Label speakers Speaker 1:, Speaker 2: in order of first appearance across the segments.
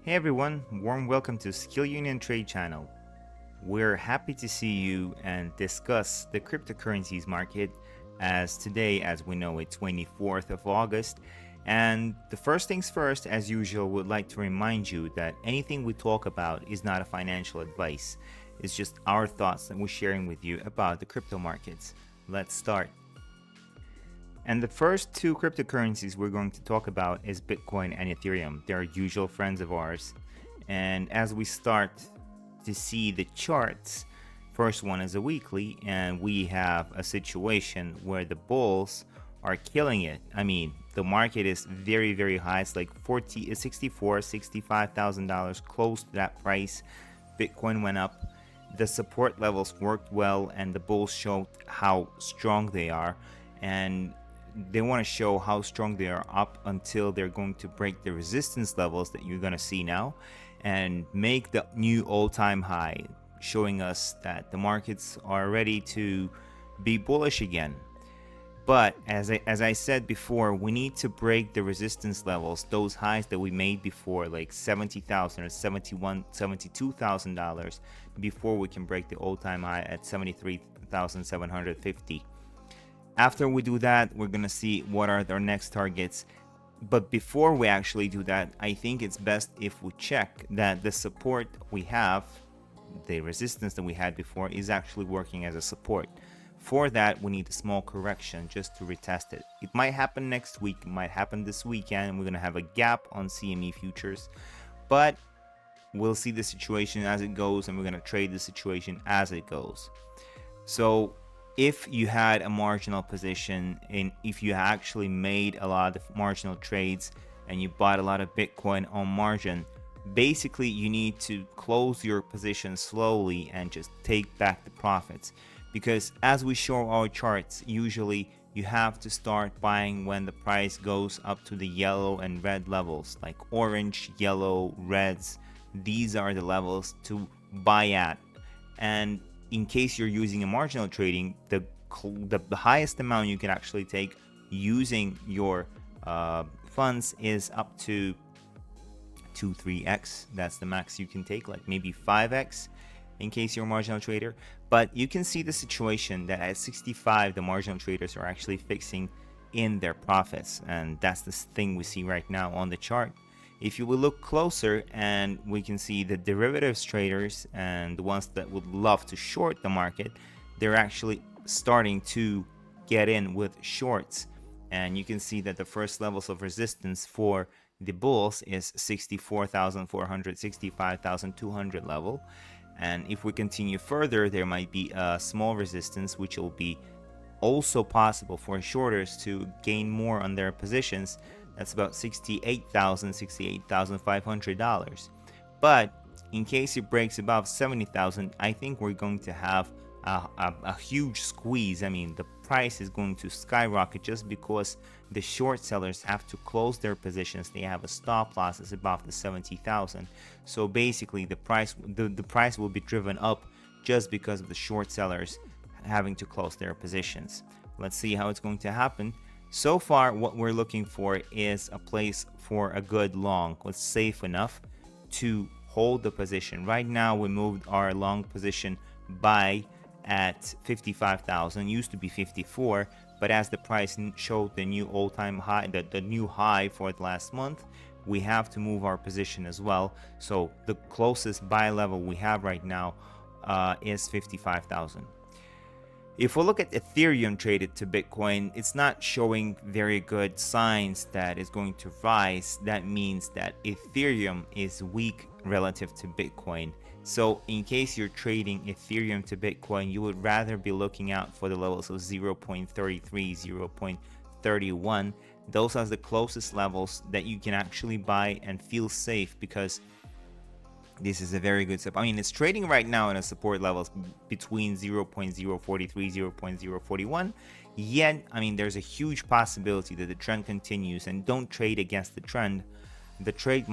Speaker 1: Hey everyone, warm welcome to Skill Union Trade Channel. We're happy to see you and discuss the cryptocurrencies market as today, as we know, it's 24th of August. And the first things first, as usual, would like to remind you that anything we talk about is not a financial advice. It's just our thoughts that we're sharing with you about the crypto markets. Let's start. And the first two cryptocurrencies we're going to talk about is Bitcoin and Ethereum. They're usual friends of ours. And as we start to see the charts, first one is a weekly, and we have a situation where the bulls are killing it. I mean, the market is very, very high. It's like $65,000, close to that price. Bitcoin went up. The support levels worked well, and the bulls showed how strong they are. And they want to show how strong they are up until they're going to break the resistance levels that you're going to see now and make the new all-time high, showing us that the markets are ready to be bullish again. But as I said before, we need to break the resistance levels, those highs that we made before, like $70,000 or $72,000, before we can break the all-time high at $73,750. After we do that, we're gonna see what are our next targets. But before we actually do that, I think it's best if we check that the support we have, the resistance that we had before, is actually working as a support. For that, we need a small correction just to retest it. It might happen next week, it might happen this weekend, and we're gonna have a gap on CME futures. But we'll see the situation as it goes, and we're gonna trade the situation as it goes. So if you had a marginal position, and if you actually made a lot of marginal trades and you bought a lot of Bitcoin on margin, basically you need to close your position slowly and just take back the profits. Because as we show our charts, usually you have to start buying when the price goes up to the yellow and red levels, like orange, yellow, reds. These are the levels to buy at. And in case you're using a marginal trading, the highest amount you can actually take using your funds is up to 2-3x. That's the max you can take, like maybe 5x in case you're a marginal trader. But you can see the situation that at 65, the marginal traders are actually fixing in their profits, and that's the thing we see right now on the chart. If you will look closer, and we can see the derivatives traders and the ones that would love to short the market, they're actually starting to get in with shorts. And you can see that the first levels of resistance for the bulls is 64,400, 65,200 level. And if we continue further, there might be a small resistance, which will be also possible for shorters to gain more on their positions. That's about $68,500. But in case it breaks above 70,000, I think we're going to have a huge squeeze. I mean, the price is going to skyrocket just because the short sellers have to close their positions. They have a stop losses above the 70,000. So basically, the price will be driven up just because of the short sellers having to close their positions. Let's see how it's going to happen. So far, what we're looking for is a place for a good long, what's safe enough to hold the position. Right now, we moved our long position buy at 55,000, used to be 54, but as the price showed the new all-time high, the new high for the last month, we have to move our position as well. So the closest buy level we have right now is 55,000. If we look at Ethereum traded to Bitcoin, it's not showing very good signs that it's going to rise. That means that Ethereum is weak relative to Bitcoin. So in case you're trading Ethereum to Bitcoin, you would rather be looking out for the levels of 0.33, 0.31. Those are the closest levels that you can actually buy and feel safe, because this is a very good support. I mean, it's trading right now in a support levels between 0.043, 0.041. Yet, I mean, there's a huge possibility that the trend continues, and don't trade against the trend. The trend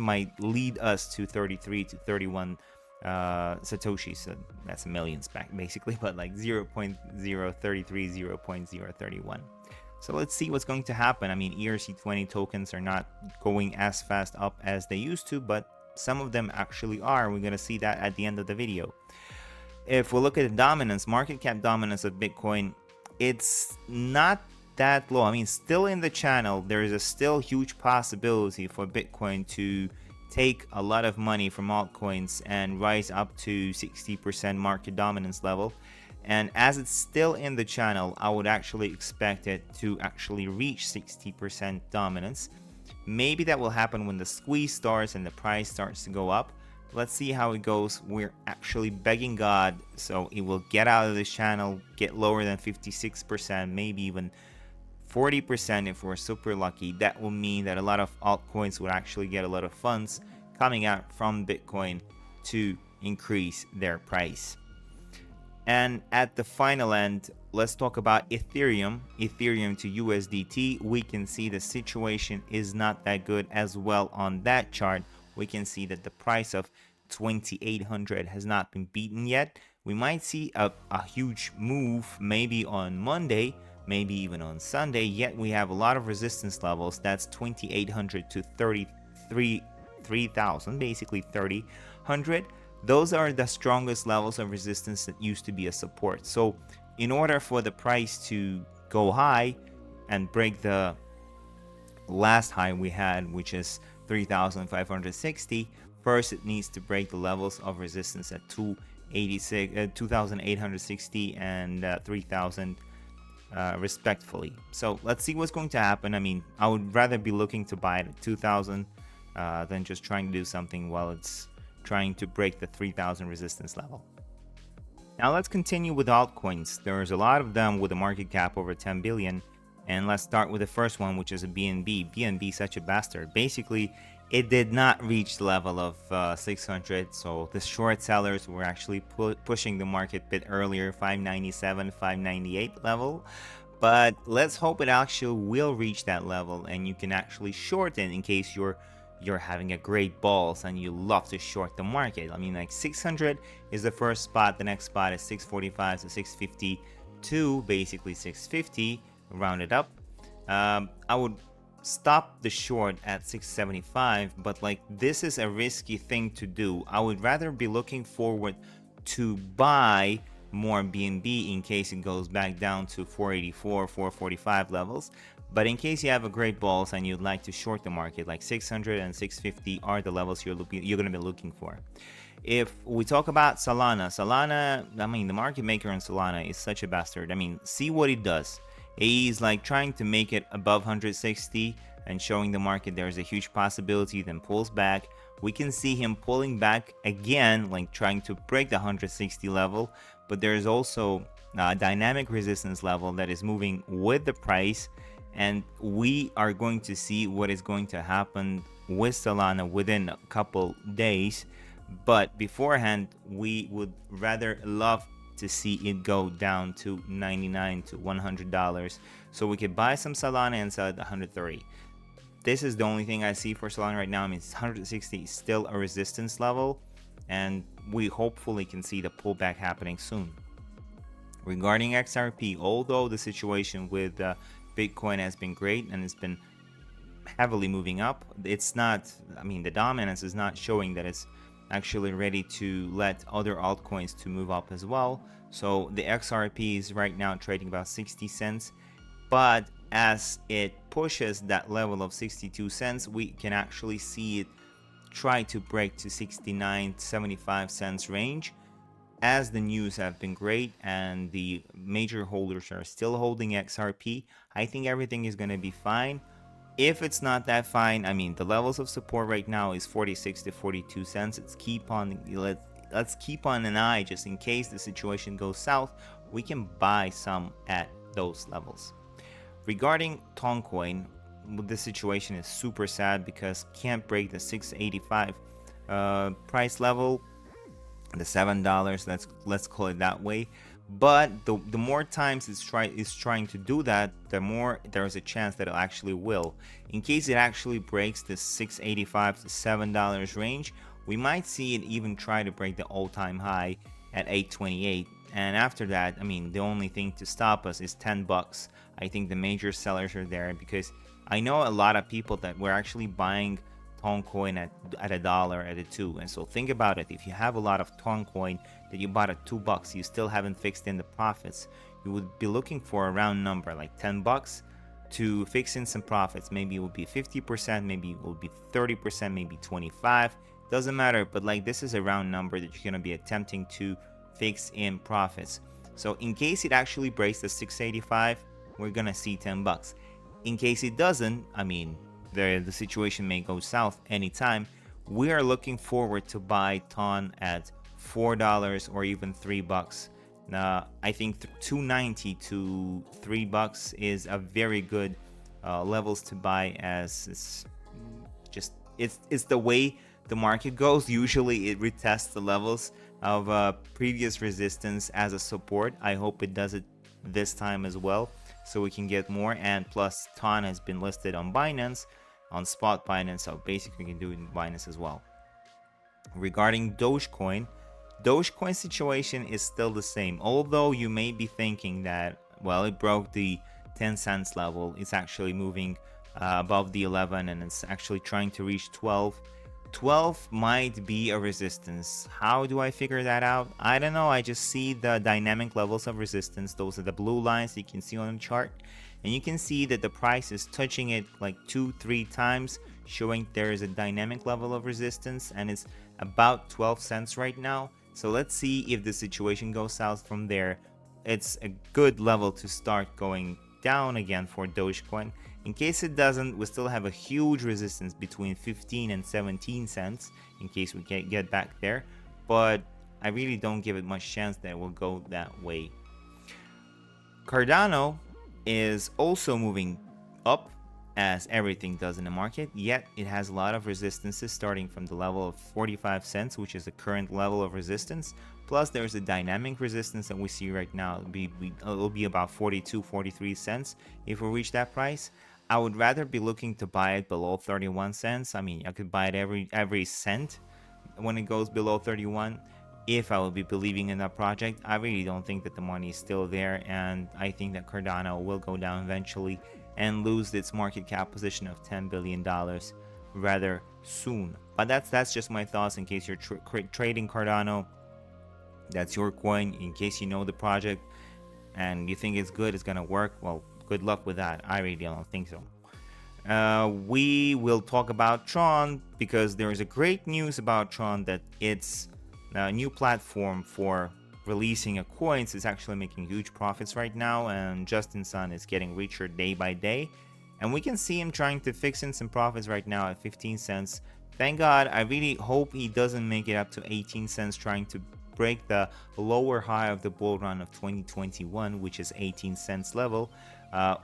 Speaker 1: might lead us to 33 to 31 Satoshi. So that's millions back basically, but like 0.033, 0.031. So let's see what's going to happen. I mean, ERC20 tokens are not going as fast up as they used to, but some of them actually are. We're going to see that at the end of the video. If we look at the dominance, market cap dominance of Bitcoin, it's not that low. I mean, still in the channel, there is a still huge possibility for Bitcoin to take a lot of money from altcoins and rise up to 60% market dominance level. And as it's still in the channel, I would actually expect it to actually reach 60% dominance. Maybe that will happen when the squeeze starts and the price starts to go up. Let's see how it goes. We're actually begging God so it will get out of this channel, get lower than 56%, maybe even 40% if we're super lucky. That will mean that a lot of altcoins would actually get a lot of funds coming out from Bitcoin to increase their price. And at the final end, let's talk about Ethereum to USDT. We can see the situation is not that good as well on that chart. We can see that the price of 2,800 has not been beaten yet. We might see a huge move maybe on Monday, maybe even on Sunday, yet we have a lot of resistance levels. That's 2,800 to 3,000, basically 3,000. Those are the strongest levels of resistance that used to be a support. So in order for the price to go high and break the last high we had, which is 3,560, first it needs to break the levels of resistance at 2,860 and 3,000 respectfully. So let's see what's going to happen. I mean, I would rather be looking to buy it at 2,000 than just trying to do something while it's trying to break the 3,000 resistance level. Now let's continue with altcoins. There's a lot of them with a market cap over 10 billion. And let's start with the first one, which is a BNB. BNB, such a bastard. Basically, it did not reach the level of 600. So the short sellers were actually pushing the market a bit earlier, 597, 598 level. But let's hope it actually will reach that level and you can actually short it in case you're having a great balls and you love to short the market. I mean, like 600 is the first spot. The next spot is 645 to 652, basically 650, rounded up. I would stop the short at 675, but like this is a risky thing to do. I would rather be looking forward to buy more BNB in case it goes back down to 484, 445 levels. But in case you have a great balls and you'd like to short the market, like 600 and 650 are the levels you're going to be looking for. If we talk about Solana, I mean, the market maker on Solana is such a bastard. I mean, see what it does. He's like trying to make it above 160 and showing the market there's a huge possibility, then pulls back. We can see him pulling back again, like trying to break the 160 level, but there's also a dynamic resistance level that is moving with the price. And we are going to see what is going to happen with Solana within a couple days. But beforehand, we would rather love to see it go down to $99 to $100 so we could buy some Solana and sell it at 130. This is the only thing I see for Solana right now. I mean, 160 is still a resistance level, and we hopefully can see the pullback happening soon. Regarding XRP, although the situation with Bitcoin has been great and it's been heavily moving up, it's not, I mean, the dominance is not showing that it's actually ready to let other altcoins to move up as well. So the XRP is right now trading about 60 cents, but as it pushes that level of 62 cents, we can actually see it try to break to 69, 75 cents range. As the news have been great and the major holders are still holding XRP, I think everything is going to be fine. If it's not that fine, I mean, the levels of support right now is 46 to 42 cents. Let's keep on an eye just in case the situation goes south. We can buy some at those levels. Regarding Toncoin, the situation is super sad because can't break the 685 price level. The $7, let's call it that way. But the more times it's trying to do that, the more there's a chance that it actually will. In case it actually breaks the $6.85 to $7 range, we might see it even try to break the all-time high at $8.28. And after that, I mean, the only thing to stop us is 10 bucks. I think the major sellers are there because I know a lot of people that were actually buying Toncoin at a dollar, at a two. And so think about it. If you have a lot of Toncoin that you bought at 2 bucks, you still haven't fixed in the profits, you would be looking for a round number like 10 bucks to fix in some profits. Maybe it will be 50%, maybe it will be 30%, maybe 25. Doesn't matter, but like this is a round number that you're going to be attempting to fix in profits. So in case it actually breaks the 685, we're gonna see 10 bucks. In case it doesn't, I mean, the situation may go south anytime. We are looking forward to buy Ton at $4 or even 3 bucks. Now, I think 290 to 3 bucks is a very good levels to buy, as it's the way the market goes. Usually it retests the levels of previous resistance as a support. I hope it does it this time as well, so we can get more. And plus, Ton has been listed on Binance, on spot Binance, so basically we can do it in Binance as well. Regarding Dogecoin situation is still the same, although you may be thinking that, well, it broke the 10 cents level. It's actually moving above the 11 and it's actually trying to reach 12. 12 might be a resistance. How do I figure that out? I don't know. I just see the dynamic levels of resistance. Those are the blue lines you can see on the chart, and you can see that the price is touching it like 2-3 times, showing there is a dynamic level of resistance, and it's about 12 cents right now. So let's see if the situation goes south from there. It's a good level to start going down again for Dogecoin. In case it doesn't, we still have a huge resistance between 15 and 17 cents in case we can't get back there, but I really don't give it much chance that it will go that way. Cardano is also moving up, as everything does in the market, yet it has a lot of resistances starting from the level of 45 cents, which is the current level of resistance. Plus there's a dynamic resistance that we see right now. It'll be about 42-43 cents if we reach that price. I would rather be looking to buy it below 31 cents. I mean, I could buy it every cent when it goes below 31 if I would be believing in that project. I really don't think that the money is still there, and I think that Cardano will go down eventually and lose its market cap position of $10 billion rather soon. But that's just my thoughts. In case you're trading Cardano, that's your coin. In case you know the project and you think it's good, it's gonna work, well, good luck with that. I really don't think so. We will talk about Tron, because there is a great news about Tron that its new platform for releasing coins is actually making huge profits right now, and Justin Sun is getting richer day by day, and we can see him trying to fix in some profits right now at 15 cents. Thank God. I really hope he doesn't make it up to 18 cents, trying to break the lower high of the bull run of 2021, which is 18 cents level.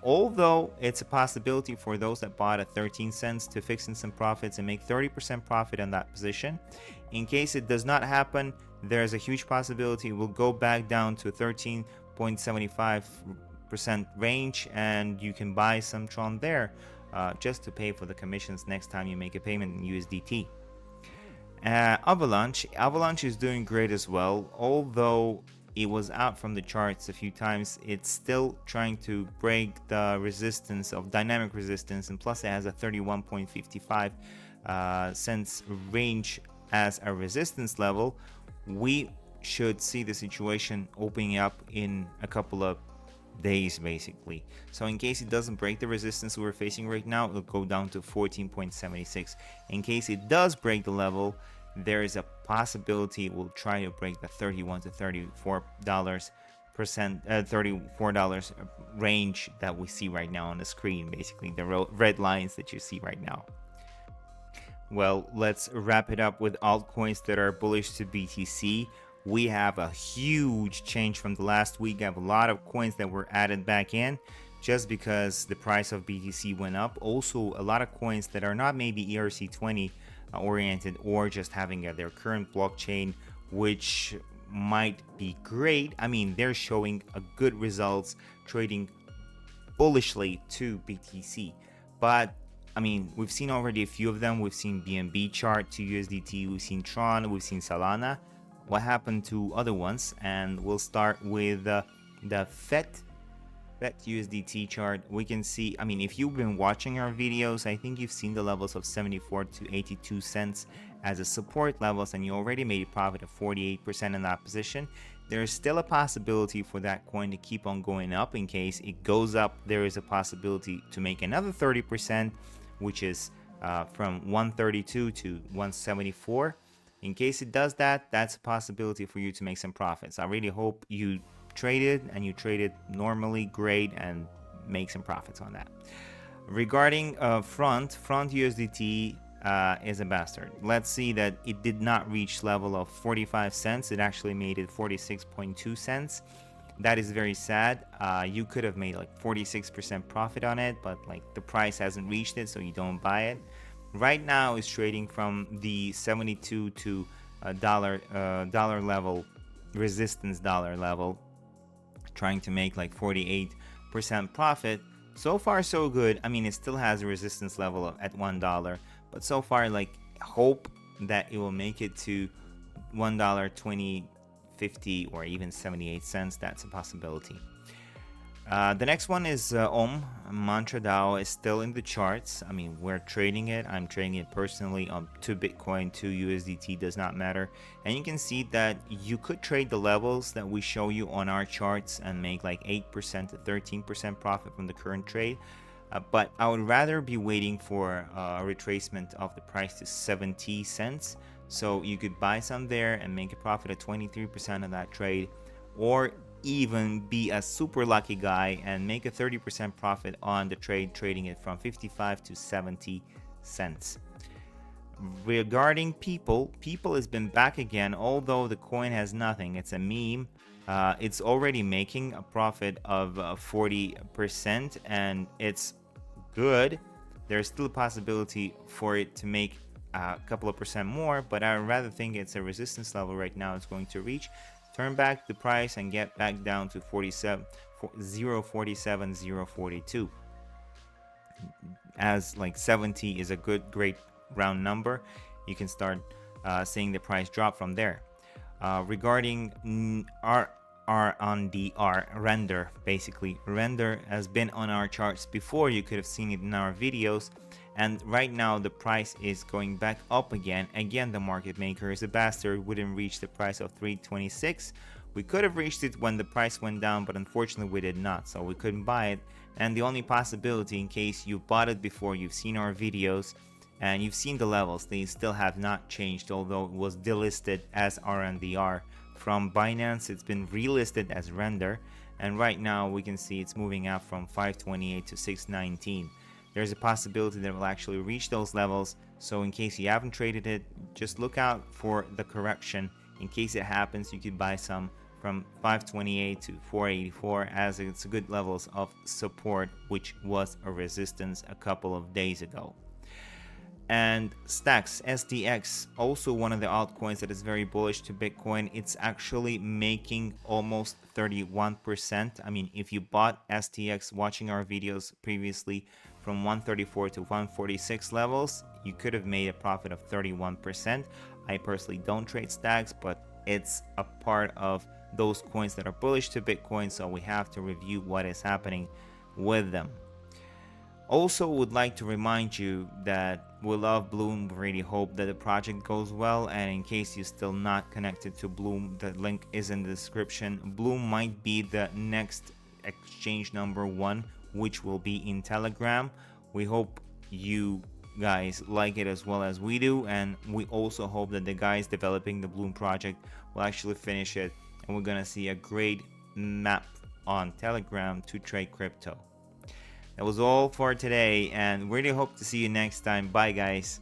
Speaker 1: Although it's a possibility for those that bought at 13 cents to fix in some profits and make 30% profit on that position. In case it does not happen, there's a huge possibility it will go back down to 13.75% range, and you can buy some Tron there just to pay for the commissions next time you make a payment in USDT. Avalanche is doing great as well, although it was out from the charts a few times. It's still trying to break the resistance of dynamic resistance, and plus it has a 31.55 cents range as a resistance level. We should see the situation opening up in a couple of days basically. So in case it doesn't break the resistance we're facing right now, it'll go down to 14.76. In case it does break the level, there is a possibility it will try to break the 31 to 34 dollars $34 range that we see right now on the screen, basically the red lines that you see right now. Well, let's wrap it up with altcoins that are bullish to BTC. We have a huge change from the last week. I have a lot of coins that were added back in just because the price of BTC went up. Also, a lot of coins that are not maybe ERC20 oriented, or just having their current blockchain, which might be great. I mean, they're showing a good results trading bullishly to BTC. But I mean, we've seen already a few of them. We've seen BNB chart to USDT, we've seen Tron, we've seen Solana. what happened to other ones, and we'll start with the FET USDT chart. We can see, I mean, if you've been watching our videos, I think you've seen the levels of 74 to 82 cents as a support levels, and you already made a profit of 48% in that position. There's still a possibility for that coin to keep on going up. In case it goes up, there is a possibility to make another 30%, which is from 132 to 174. In case it does that, that's a possibility for you to make some profits. I really hope you traded and you traded normally, great, and make some profits on that. Regarding front USDT is a bastard. Let's see that it did not reach level of 45 cents. It actually made it 46.2 cents. That is very sad. You could have made like 46% profit on it, but like the price hasn't reached it, so you don't buy it. Right now it's trading from the 72 to dollar level, resistance dollar level, trying to make like 48% profit. So far so good. I mean, it still has a resistance level at $1, but so far, like, hope that it will make it to $1, 20, 50, or even 78 cents. That's a possibility. The next one is Mantra DAO is still in the charts. I mean, we're trading it. I'm trading it personally on to Bitcoin, to USDT, does not matter. And you can see that you could trade the levels that we show you on our charts and make like 8% to 13% profit from the current trade. But I would rather be waiting for a retracement of the price to 70 cents. So you could buy some there and make a profit of 23% of that trade, or even be a super lucky guy and make a 30% profit on the trade, trading it from 55 to 70 cents. Regarding People has been back again, although the coin has nothing. It's a meme. It's already making a profit of 40%, and it's good. There's still a possibility for it to make a couple of percent more, but I rather think it's a resistance level right now it's going to reach. Turn back the price and get back down to 0.47, 0.42, as like 70 is a great round number. You can start seeing the price drop from there. Regarding RNDR, render, basically render has been on our charts before. You could have seen it in our videos, and right now the price is going back up again. The market maker is a bastard, wouldn't reach the price of 326. We could have reached it when the price went down, but unfortunately we did not, so we couldn't buy it. And the only possibility, in case you bought it before, you've seen our videos and you've seen the levels, they still have not changed, although it was delisted as RNDR from Binance. It's been relisted as render, and right now we can see it's moving up from 528 to 619. There's a possibility that it will actually reach those levels, so in case you haven't traded it, just look out for the correction. In case it happens, you could buy some from 528 to 484, as it's good levels of support, which was a resistance a couple of days ago. And Stacks, SDX, also one of the altcoins that is very bullish to Bitcoin. It's actually making almost 31%. I mean, if you bought STX watching our videos previously from 134 to 146 levels, you could have made a profit of 31%. I personally don't trade Stacks, but it's a part of those coins that are bullish to Bitcoin, so we have to review what is happening with them. Also would like to remind you that we love BLUM. We really hope that the project goes well, and in case you're still not connected to BLUM, the link is in the description. BLUM might be the next exchange #1, which will be in Telegram. We hope you guys like it as well as we do, and we also hope that the guys developing the BLUM project will actually finish it, and we're gonna see a great map on Telegram to trade crypto. That was all for today, and really hope to see you next time. Bye guys.